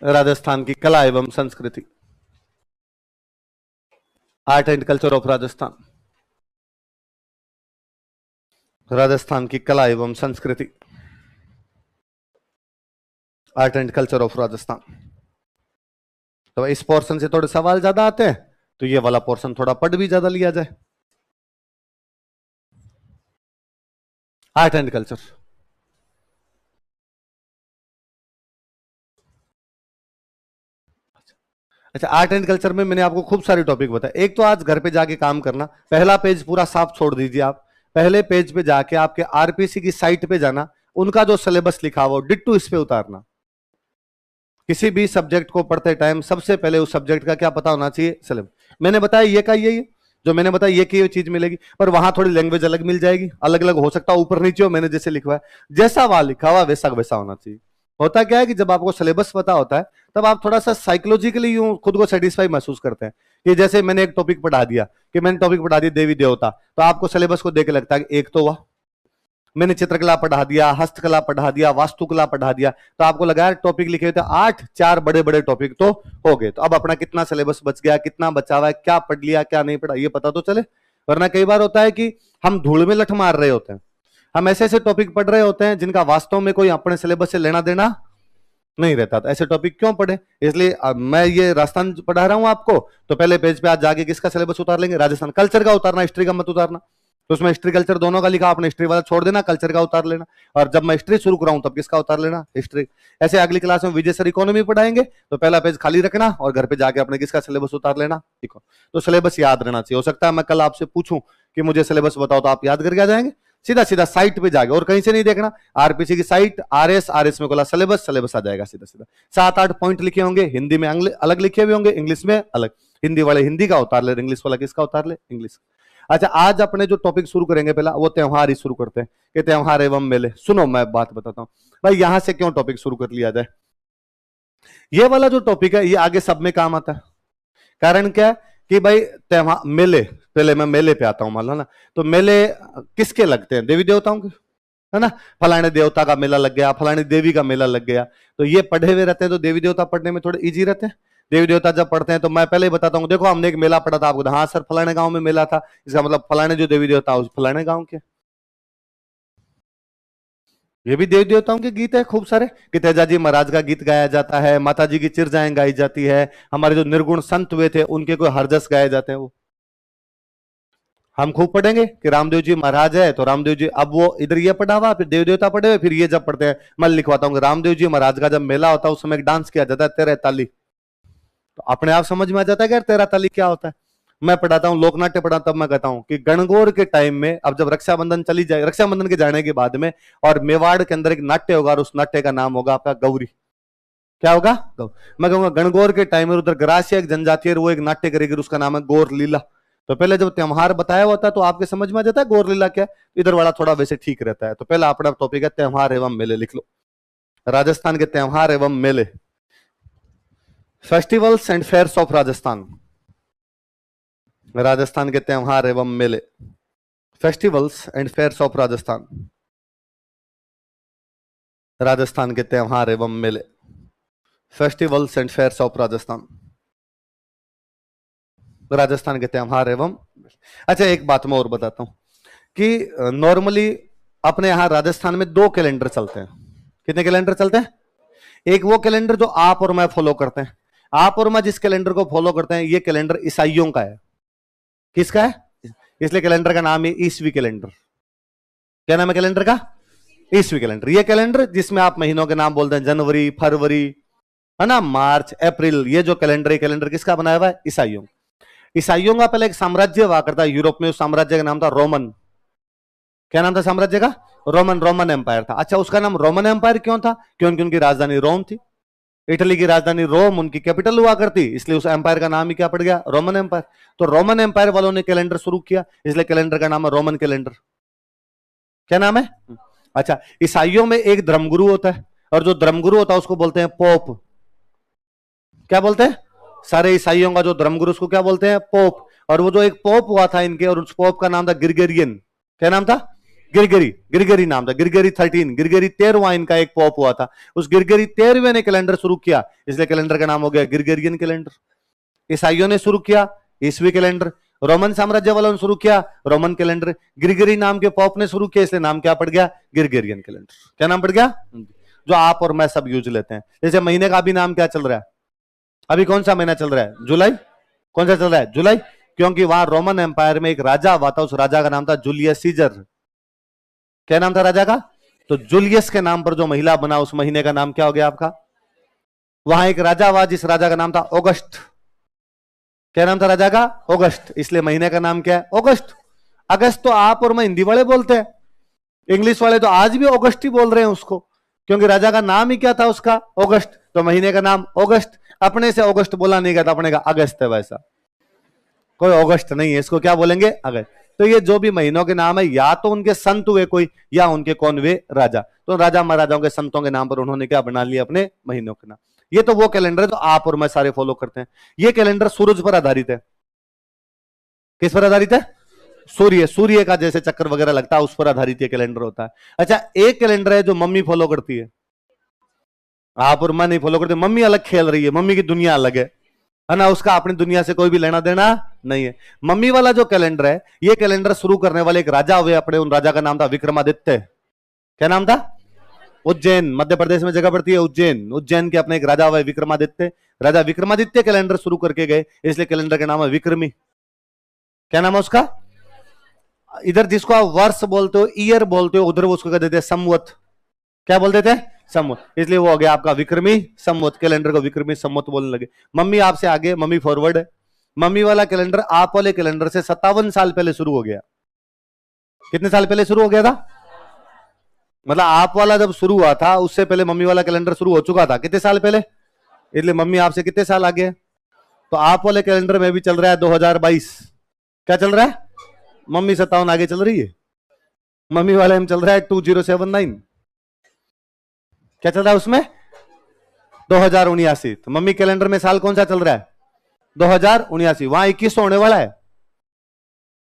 राजस्थान की कला एवं संस्कृति, art and culture of Rajasthan, Rajasthan की कला एवं संस्कृति, art and culture of Rajasthan. तो इस पोर्शन से थोड़े सवाल ज्यादा आते हैं, तो ये वाला पोर्शन थोड़ा पढ़ भी ज्यादा लिया जाए। आर्ट एंड कल्चर, अच्छा आर्ट एंड कल्चर में मैंने आपको खूब सारे टॉपिक बताए। एक तो आज घर पे जाके काम करना, पहला पेज पूरा साफ छोड़ दीजिए आप, पहले पेज पे जाके आपके आरपीसी की साइट पे जाना, उनका जो सिलेबस लिखा हुआ डिट्टू इस पे उतारना। किसी भी सब्जेक्ट को पढ़ते टाइम सबसे पहले उस सब्जेक्ट का क्या पता होना चाहिए, सिलेबस। मैंने बताया ये का ये जो मैंने बताया ये की ये चीज मिलेगी, पर वहां थोड़ी लैंग्वेज अलग मिल जाएगी, अलग अलग हो सकता है, ऊपर नीचे हो, मैंने जैसे लिखवा है जैसा वहां लिखा हुआ वैसा वैसा होना चाहिए। होता क्या है कि जब आपको सिलेबस पता होता है तब आप थोड़ा सा साइकोलॉजिकली यूं खुद को सेटिस्फाई महसूस करते हैं कि जैसे मैंने एक टॉपिक पढ़ा दिया, कि मैंने टॉपिक पढ़ा दिया देवी देवता, तो आपको सिलेबस को देख के लगता है कि एक तो हुआ, मैंने चित्रकला पढ़ा दिया, हस्तकला पढ़ा दिया, वास्तुकला पढ़ा दिया, तो आपको लगा यार टॉपिक लिखे हुए थे 8, 4 बड़े बड़े टॉपिक तो हो गए, तो अब अपना कितना सिलेबस बच गया, कितना बचा हुआ है, क्या पढ़ लिया क्या नहीं पढ़ा, ये पता तो चले। वरना कई बार होता है कि हम धूल में लठ मार रहे होते हैं, हम ऐसे ऐसे टॉपिक पढ़ रहे होते हैं जिनका वास्तव में कोई अपने सिलेबस से लेना देना नहीं रहता, तो ऐसे टॉपिक क्यों पढ़े। इसलिए मैं ये राजस्थान पढ़ा रहा हूं आपको, तो पहले पेज पे आज जाके किसका सिलेबस उतार लेंगे, राजस्थान कल्चर का उतारना, हिस्ट्री का मत उतारना। तो उसमें हिस्ट्री कल्चर दोनों का लिखा, आपने हिस्ट्री वाला छोड़ देना, कल्चर का उतार लेना, और जब मैं हिस्ट्री शुरू कराऊं तब किसका उतार लेना, हिस्ट्री। ऐसे अगली क्लास में विजय सर इकोनॉमी पढ़ाएंगे, तो पहला पेज खाली रखना और घर पे जाके अपने किसका सिलेबस उतार लेना, तो सिलेबस याद रहना चाहिए। हो सकता है मैं कल आपसे पूछूं कि मुझे सिलेबस बताओ, तो आप याद करके आ जाएंगे, सीधा सीधा साइट पे जाके, और कहीं से नहीं देखना, आरपीसी की साइट आरएस में खोला सिलेबस, सिलेबस आ जाएगा सीधा सीधा। 7-8 पॉइंट लिखे होंगे, हिंदी में अलग लिखे हुए होंगे, इंग्लिश में अलग, हिंदी वाले हिंदी का उतार ले, इंग्लिश वाला किसका उतार ले, इंग्लिश। अच्छा आज अपने जो टॉपिक शुरू करेंगे पहला वो त्योहार ही शुरू करते हैं कि त्योहार एवं मेले। सुनो मैं बात बताता हूं भाई, यहां से क्यों टॉपिक शुरू कर लिया जाए। ये वाला जो टॉपिक है ये आगे सब में काम आता है। कारण क्या है कि भाई त्योहार मेले, पहले मैं मेले पे आता हूं, मान लो ना, तो मेले किसके लगते हैं, देवी देवताओं के, है ना। फलाने देवता का मेला लग गया, फलानी देवी का मेला लग गया, तो ये पढ़े हुए रहते हैं, तो देवी देवता पढ़ने में थोड़े इजी रहते हैं। देवी देवता जब पढ़ते हैं तो मैं पहले ही बताता हूँ, देखो हमने एक मेला पढ़ा था आपको, हाँ सर फलाने गांव में मेला था, इसका मतलब फलाने जो देवी देवता उस फलाने गांव के। ये भी देवी देवताओं के गीत है खूब सारे, कि तेजाजी महाराज का गीत गाया जाता है, माता जी की चिरजाएं गाई जाती है, हमारे जो निर्गुण संत हुए थे उनके कोई हरजस गाए जाते हैं, वो हम खूब पढ़ेंगे कि रामदेव जी महाराज है, तो रामदेव जी, अब वो इधर ये पढ़ा हुआ, फिर देव देवता पढ़े हुए, फिर ये जब पढ़ते हैं, मैं लिखवाता हूँ रामदेव जी महाराज का जब मेला होता है उस समय एक डांस किया जाता है 13 ताली, तो अपने आप समझ में आ जाता है कि यार 13 ताली क्या होता है। मैं पढ़ाता हूँ लोकनाट्य पढ़ाता, तब मैं कहता हूँ कि गणगौर के टाइम में, अब जब रक्षाबंधन चली जाए, रक्षाबंधन के जाने के बाद में, और मेवाड़ के अंदर एक नाट्य होगा और उस नाट्य का नाम होगा आपका गौरी, क्या होगा मैं कहूंगा गणगौर के टाइम में उधर ग्रासिया एक जनजाति है, वो एक नाट्य करेगी, उसका नाम है गौर लीला। तो पहले जब त्योहार बताया होता है तो आपके समझ में आ जाता है गौर लीला क्या, इधर वाला थोड़ा वैसे ठीक रहता है। तो पहला अपना टॉपिक है त्योहार एवं मेले, लिख लो राजस्थान के त्योहार एवं मेले, festivals and fairs of Rajasthan, Rajasthan के त्योहार एवं मेले, festivals and fairs of Rajasthan, Rajasthan के त्योहार एवं मेले, festivals and fairs of Rajasthan, Rajasthan के त्योहार एवं। अच्छा एक बात मैं और बताता हूं कि नॉर्मली अपने यहां राजस्थान में 2 कैलेंडर चलते हैं। कितने कैलेंडर चलते हैं, एक वो कैलेंडर जो आप और मैं फॉलो करते हैं, आप और मैं जिस कैलेंडर को फॉलो करते हैं ये कैलेंडर ईसाइयों का है। किसका है, इसलिए कैलेंडर का नाम है ईसवी कैलेंडर। क्या नाम है कैलेंडर का, ईसवी कैलेंडर। ये कैलेंडर जिसमें आप महीनों के नाम बोलते हैं, जनवरी, फरवरी, है ना, मार्च, अप्रैल, ये जो कैलेंडर है कैलेंडर किसका बनाया हुआ है, ईसाइयों। ईसाइयों का पहले एक साम्राज्य हुआ करता यूरोप में, उस साम्राज्य का नाम था रोमन। क्या नाम था साम्राज्य का, रोमन, रोमन एम्पायर था। अच्छा उसका नाम रोमन एम्पायर क्यों था, क्योंकि उनकी राजधानी रोम थी, इटली की राजधानी रोम उनकी कैपिटल हुआ करती, इसलिए उस एम्पायर का नाम ही क्या पड़ गया, रोमन एम्पायर। तो रोमन एम्पायर वालों ने कैलेंडर शुरू किया, इसलिए कैलेंडर का नाम है रोमन कैलेंडर। क्या नाम है, अच्छा ईसाइयों में एक धर्मगुरु होता है, और जो धर्मगुरु होता है उसको बोलते हैं पोप। क्या बोलते हैं, सारे ईसाइयों का जो धर्मगुरु उसको क्या बोलते हैं, पोप। और वो जो एक पोप हुआ था इनके, और उस पोप का नाम था ग्रिगोरियन। क्या नाम था, गिरगिरी, गिरगिरी नाम था, गिरगिरी 13, गिरगिरी 13वां इनका एक पॉप हुआ था। उस गिरगिरी 13वें ने कैलेंडर शुरू किया, इसलिए कैलेंडर का नाम हो गया गिरगिरियन कैलेंडर। ईसाइयों ने शुरू किया ईसवी कैलेंडर, रोमन साम्राज्य वालों ने शुरू किया रोमन कैलेंडर, गिरगिरी नाम के पॉप ने शुरू किया, इसलिए नाम क्या पड़ गया? गिरगिरियन कैलेंडर। क्या नाम पड़ गया? जो आप और मैं सब यूज लेते हैं। जैसे महीने का भी नाम क्या चल रहा है? अभी कौन सा महीना चल रहा है? जुलाई। कौन सा चल रहा है? जुलाई, क्योंकि वहां रोमन एम्पायर में एक राजा हुआ था, उस राजा का नाम था जूलियस सीजर। क्या नाम था राजा का? तो जूलियस के नाम पर जो महीना बना, उस महीने का नाम क्या हो गया आपका? वहां एक राजा हुआ जिस राजा का नाम था ऑगस्ट। क्या नाम था राजा का? अगस्त, इसलिए महीने का नाम क्या है? अगस्त। अगस्त तो आप और मैं हिंदी वाले बोलते हैं, इंग्लिश वाले तो आज भी अगस्त ही बोल रहे हैं उसको, क्योंकि राजा का नाम ही क्या था उसका? अगस्त, तो महीने का नाम अगस्त। अपने से अगस्त बोला नहीं गया था, अपने का अगस्त है, वैसा कोई अगस्त नहीं है, इसको क्या बोलेंगे? अगस्त। तो ये जो भी महीनों के नाम है, या तो उनके संत हुए कोई, या उनके कौन हुए? राजा। तो राजा महाराजाओं के संतों के नाम पर उन्होंने क्या बना लिया? अपने महीनों के नाम। ये तो वो कैलेंडर है जो आप और मैं सारे फॉलो करते हैं। ये कैलेंडर सूरज पर आधारित है। किस पर आधारित है? सूर्य, सूर्य का जैसे चक्कर वगैरह लगता है, उस पर आधारित ये कैलेंडर होता है। अच्छा, एक कैलेंडर है जो मम्मी फॉलो करती है, आप और मैं नहीं फॉलो करते। मम्मी अलग खेल रही है, मम्मी की दुनिया अलग है ना, उसका अपनी दुनिया से कोई भी लेना देना नहीं है। मम्मी वाला जो कैलेंडर है, ये कैलेंडर शुरू करने वाले एक राजा हुए अपने, उन राजा का नाम था विक्रमादित्य। क्या नाम था? उज्जैन, मध्य प्रदेश में जगह पड़ती है उज्जैन। उज्जैन के अपने एक राजा हुए विक्रमादित्य। राजा विक्रमादित्य कैलेंडर शुरू करके गए, इसलिए कैलेंडर का नाम है विक्रमी। क्या नाम है उसका? इधर जिसको आप वर्ष बोलते हो, ईयर बोलते हो, उधर वो उसको कहते थे संवत। क्या बोलते थे? संवत, इसलिए वो हो गया आपका विक्रमी संवत। कैलेंडर को विक्रमी संवत बोलने लगे। मम्मी आपसे आगे, मम्मी फॉरवर्ड है। मम्मी वाला कैलेंडर आप वाले कैलेंडर से 57 साल पहले शुरू हो गया। कितने साल पहले शुरू हो गया था? मतलब आप वाला जब शुरू हुआ था, उससे पहले मम्मी वाला कैलेंडर शुरू हो चुका था। कितने साल पहले? इसलिए मम्मी आपसे कितने साल आगे है? तो आप वाले कैलेंडर में भी चल रहा है 2022। क्या चल रहा है? मम्मी 57 आगे चल रही है। मम्मी वाले में चल रहा है 2079। क्या चल रहा है उसमें? 2079। तो मम्मी कैलेंडर में साल कौन सा चल रहा है? 2079। वहां 2100 होने वाला है।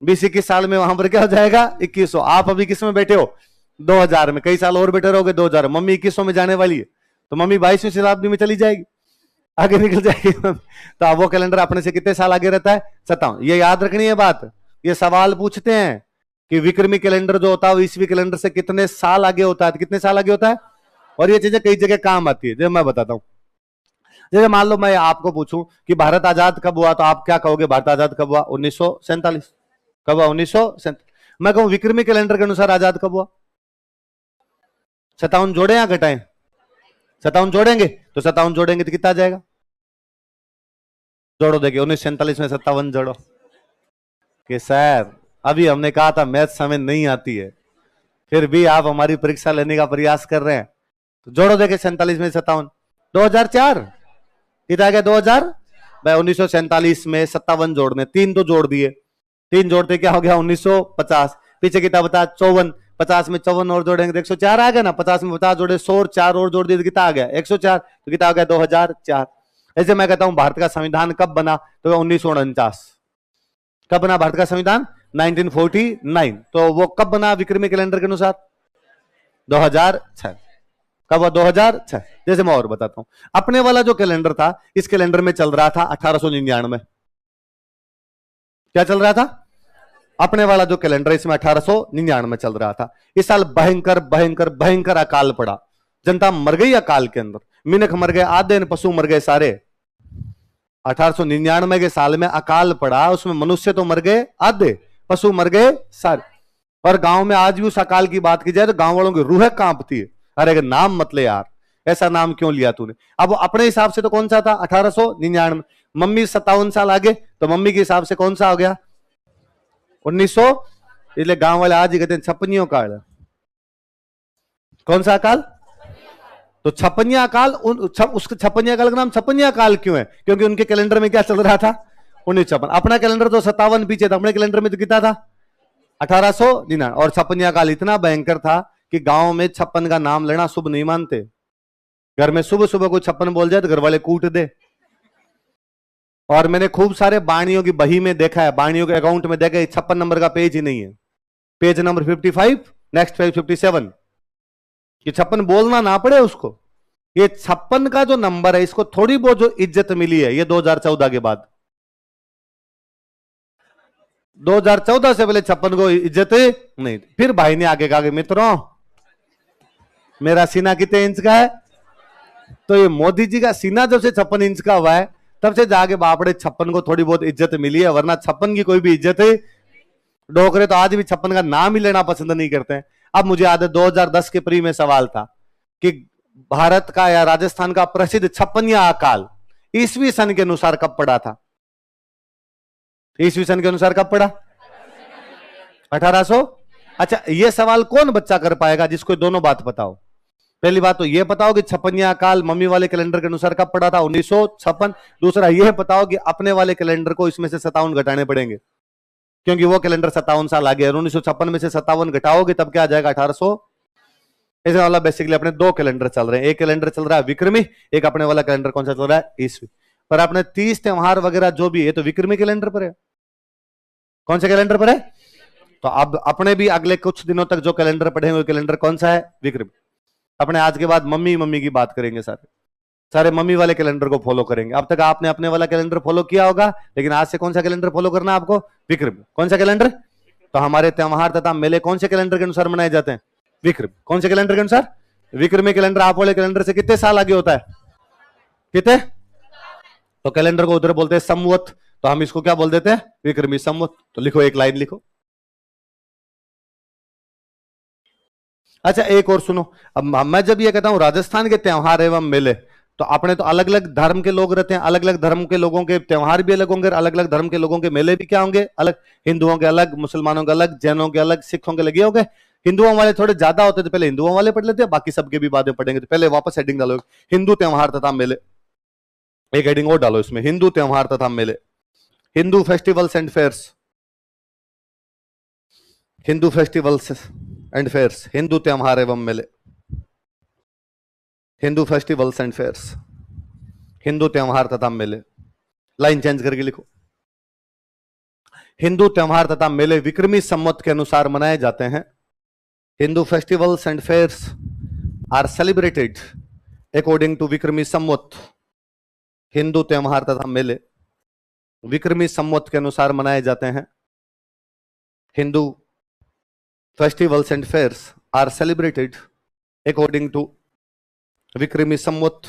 20-21 साल में वहां पर क्या हो जाएगा? 2100। आप अभी किस में बैठे हो? 2000 में। कई साल और बैठे रहोगे 2000। मम्मी 2100 में जाने वाली है, तो मम्मी 22वीं शताब्दी में चली जाएगी, आगे निकल जाएगी। तो अब वो कैलेंडर अपने से कितने साल आगे रहता है? 57। ये याद रखनी है बात। ये सवाल पूछते हैं कि विक्रमी कैलेंडर जो होता है वो ईसवी कैलेंडर से कितने साल आगे होता है, कितने साल आगे होता है। और ये चीजें कई जगह काम आती है, जैसे मैं बताता हूं। जैसे मान लो मैं आपको पूछूं कि भारत आजाद कब हुआ, तो आप क्या कहोगे? भारत आजाद कब हुआ? 1947। कब हुआ? 1947। मैं कहूं विक्रमी कैलेंडर के अनुसार आजाद कब हुआ? 57 जोड़े या घटाएं? 57 जोड़ेंगे, तो 57 जोड़ेंगे तो कितना आ जाएगा? जोड़ो, देखिए 1947 में 57 जोड़ो। कि सर अभी हमने कहा था मैथ समझ नहीं आती है, फिर भी आप हमारी परीक्षा लेने का प्रयास कर रहे हैं। तो जोड़ो, देखिए 47 में 57। 2004 कितना आ गया? 2000 भाई 1947 में 57 जोड़ने, 3 तो जोड़ दिए, 3 जोड़ते क्या हो गया? 1950। पीछे कितना बता? 54। 50 में 54 और जोड़ेंगे तो 104 आ गया ना। 50 में 50 जोड़े 100 और 4 और जोड़ दिए तो कितना आ गया? 104। तो कितना आ गया? 2004। ऐसे मैं कहता हूं भारत का संविधान कब बना, तो 1949। कब बना भारत का संविधान? 1949। तो वो कब बना विक्रमी कैलेंडर के अनुसार? 2006। कब हुआ? 2006। जैसे मैं और बताता हूं, अपने वाला जो कैलेंडर था, इस कैलेंडर में चल रहा था 1899। क्या चल रहा था? अपने वाला जो कैलेंडर, इसमें 1899 चल रहा था। इस साल भयंकर भयंकर भयंकर अकाल पड़ा, जनता मर गई अकाल के अंदर। मिनख मर गए आधे, पशु मर गए सारे। 1899 के साल में अकाल पड़ा, उसमें मनुष्य तो मर गए आधे, पशु मर गए सारे। और गांव में आज भी उस अकाल की बात की जाए तो गांव वालों की रूह कांपती है। अरे नाम मत ले यार, ऐसा नाम क्यों लिया तूने? अब अपने हिसाब से तो कौन सा था? 1899। मम्मी 57 साल आगे, तो मम्मी के हिसाब से कौन सा हो गया? 1900। इसलिए गांव वाले आज ही कहते हैं छप्पनियों काल। कौन सा अकाल? तो छप्पनिया अकाल। उसके छप्पनिया अकाल का नाम छप्पनिया अकाल क्यों है? क्योंकि उनके कैलेंडर में क्या चल रहा था? 1956। अपना कैलेंडर तो 57 पीछे था, अपने कैलेंडर में तो कितना था? 1899। और छप्पनिया काल इतना भयंकर था कि गांव में 56 का नाम लेना शुभ नहीं मानते। घर में सुबह सुबह कोई 56 बोल जाए तो घर वाले कूट दे। और मैंने खूब सारे बाणियों की बही में देखा है, बाणियों के अकाउंट में देखा 56 नंबर का पेज ही नहीं है, पेज नंबर 55 नेक्स्ट पेज 57, कि 56 बोलना ना पड़े उसको। ये 56 का जो नंबर है, इसको थोड़ी बहुत जो इज्जत मिली है ये 2014 के बाद, 2014 से पहले 56 को इज्जत नहीं। फिर भाई ने आगे कहा कि मित्रों मेरा सीना कितने इंच का है, तो ये मोदी जी का सीना जब से 56 इंच का हुआ है तब से जाके बापड़े 56 को थोड़ी बहुत इज्जत मिली है, वरना 56 की कोई भी इज्जत है। डोकरे तो आज भी 56 का नाम ही लेना पसंद नहीं करते हैं। अब मुझे याद है 2010 के प्री में सवाल था कि भारत का या राजस्थान का प्रसिद्ध 56वां अकाल ईसवी सन के अनुसार कब पड़ा था? ईसवी सन के अनुसार कब पड़ा? 1800। अच्छा, ये सवाल कौन बच्चा कर पाएगा जिसको दोनों बात बताओ? पहली बात तो ये बताओ कि 56वां अकाल मम्मी वाले कैलेंडर के अनुसार कब पड़ा था? 1956। दूसरा ये बताओ कि अपने वाले कैलेंडर को इसमें से 57 घटाने पड़ेंगे, क्योंकि वो कैलेंडर 57 साल आगे है। 1956 में से 57 घटाओगे तब क्या आ जाएगा? 1800। ऐसे वाला बेसिकली अपने दो कैलेंडर चल रहे हैं, एक कैलेंडर चल रहा है विक्रमी, एक अपने वाला कैलेंडर कौन सा चल रहा है? ईसवी। पर अपने 30 त्योहार वगैरह जो भी है तो विक्रमी कैलेंडर पर है। कौन से कैलेंडर पर है? तो अब अपने भी अगले कुछ दिनों तक जो कैलेंडर पढ़ेंगे वो कैलेंडर कौन सा है? विक्रमी। अपने आज के बाद मम्मी की बात करेंगे, सारे मम्मी वाले कैलेंडर को फॉलो करेंगे। अब तक आपने अपने वाला कैलेंडर फॉलो किया होगा, लेकिन आज से कौन सा कैलेंडर फॉलो करना है आपको? विक्रमी। कौन सा कैलेंडर? तो हमारे त्योहार तथा मेले कौन से कैलेंडर के अनुसार मनाए जाते हैं? विक्रमी। कौन से कैलेंडर के अनुसार? विक्रमी कैलेंडर आप वाले कैलेंडर से कितने साल आगे होता है? कितने? तो कैलेंडर को उधर बोलते हैं संवत, तो हम इसको क्या बोल देते हैं? विक्रमी संवत। तो लिखो, एक लाइन लिखो। अच्छा, एक और सुनो। अब मैं जब ये कहता हूं राजस्थान के त्योहार एवं मेले, तो अपने तो अलग अलग धर्म के लोग रहते हैं, अलग अलग धर्म के लोगों के त्योहार भी अलग होंगे, अलग अलग धर्म के लोगों के मेले भी क्या होंगे? अलग। हिंदुओं के अलग, मुसलमानों के अलग, जैनों के अलग, सिखों के लगे होंगे। हिंदुओं वाले थोड़े ज्यादा होते थे, पहले हिंदुओं वाले पढ़ लेते हैं, बाकी सबके भी बाद में पढ़ेंगे। तो पहले वापस हेडिंग डालो, हिंदू त्योहार तथा मेले। एक हेडिंग और डालो इसमें, हिंदू त्योहार तथा मेले, Hindu festivals and fairs, Hindu festivals and fairs, Hindu त्योहार एवं मेले, Hindu festivals and fairs, Hindu त्योहार तथा मेले। लाइन चेंज करके लिखो, हिंदू त्योहार तथा मेले विक्रमी संवत के अनुसार मनाए जाते हैं। Hindu festivals and fairs are celebrated according to Vikrami Samvat. Hindu त्योहार तथा मेले विक्रमी संवत के अनुसार मनाए जाते हैं। Hindu festivals and fairs are celebrated according to Vikrami Samvat.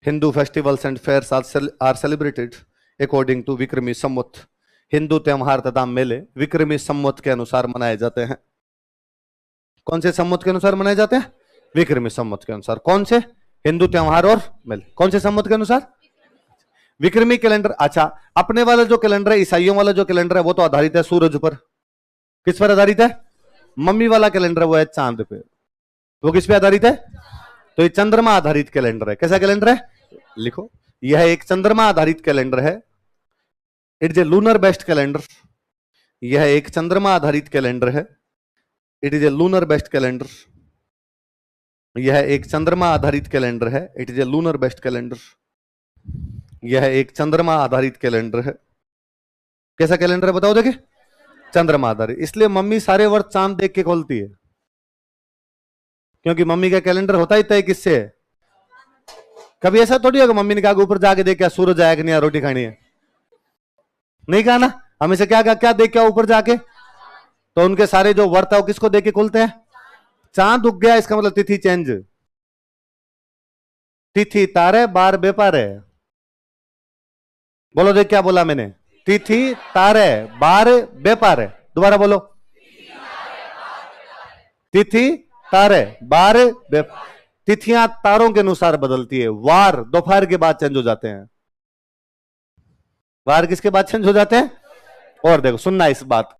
Hindu festivals and fairs are celebrated according to Vikrami Samvat. Hindu त्योहार तथा मेले विक्रमी संवत के अनुसार मनाए जाते हैं। कौन से संवत के अनुसार मनाए जाते हैं? विक्रमी संवत के अनुसार। कौन से? हिंदू त्योहार और मेले। कौन से संवत के अनुसार? विक्रमी कैलेंडर। अच्छा, अपने वाला जो कैलेंडर है, ईसाइयों वाला जो कैलेंडर है, वो तो आधारित है सूरज पर। किस पर आधारित है? मम्मी वाला कैलेंडर वो है चांद पे। वो किस पे आधारित है? तो ये चंद्रमा आधारित कैलेंडर है। कैसा कैलेंडर है? लिखो, यह एक चंद्रमा आधारित कैलेंडर है। It is a lunar based calendar. यह एक चंद्रमा आधारित कैलेंडर है। It is a lunar based calendar. यह एक चंद्रमा आधारित कैलेंडर है। It is a lunar based calendar. यह एक चंद्रमा आधारित कैलेंडर है। कैसा कैलेंडर है बताओ? देखिए, चंद्रमा आधारित। इसलिए मम्मी सारे वर्ष चांद देख के खोलती है, क्योंकि मम्मी का कैलेंडर होता ही तय किससे है। कभी ऐसा थोड़ी होगा मम्मी ने कहा ऊपर जाके देख क्या सूरज आया कि नहीं, रोटी खानी है? नहीं कहा ना, हमेशा क्या कहा, क्या देख क्या ऊपर जाके? तो उनके सारे जो व्रत है वो किसको देख के खुलते हैं? चांद उग गया इसका मतलब तिथि चेंज। तिथि तारे बार बेपारे। बोलो देख क्या बोला मैंने? तिथि तारे बार बेपारे। दोबारा बोलो, तिथि तारे बार बेपारे। तिथियां तारों के अनुसार बदलती है। वार दोपहर के बाद चेंज हो जाते हैं। वार किसके बाद चेंज हो जाते हैं? और देखो, सुनना इस बात,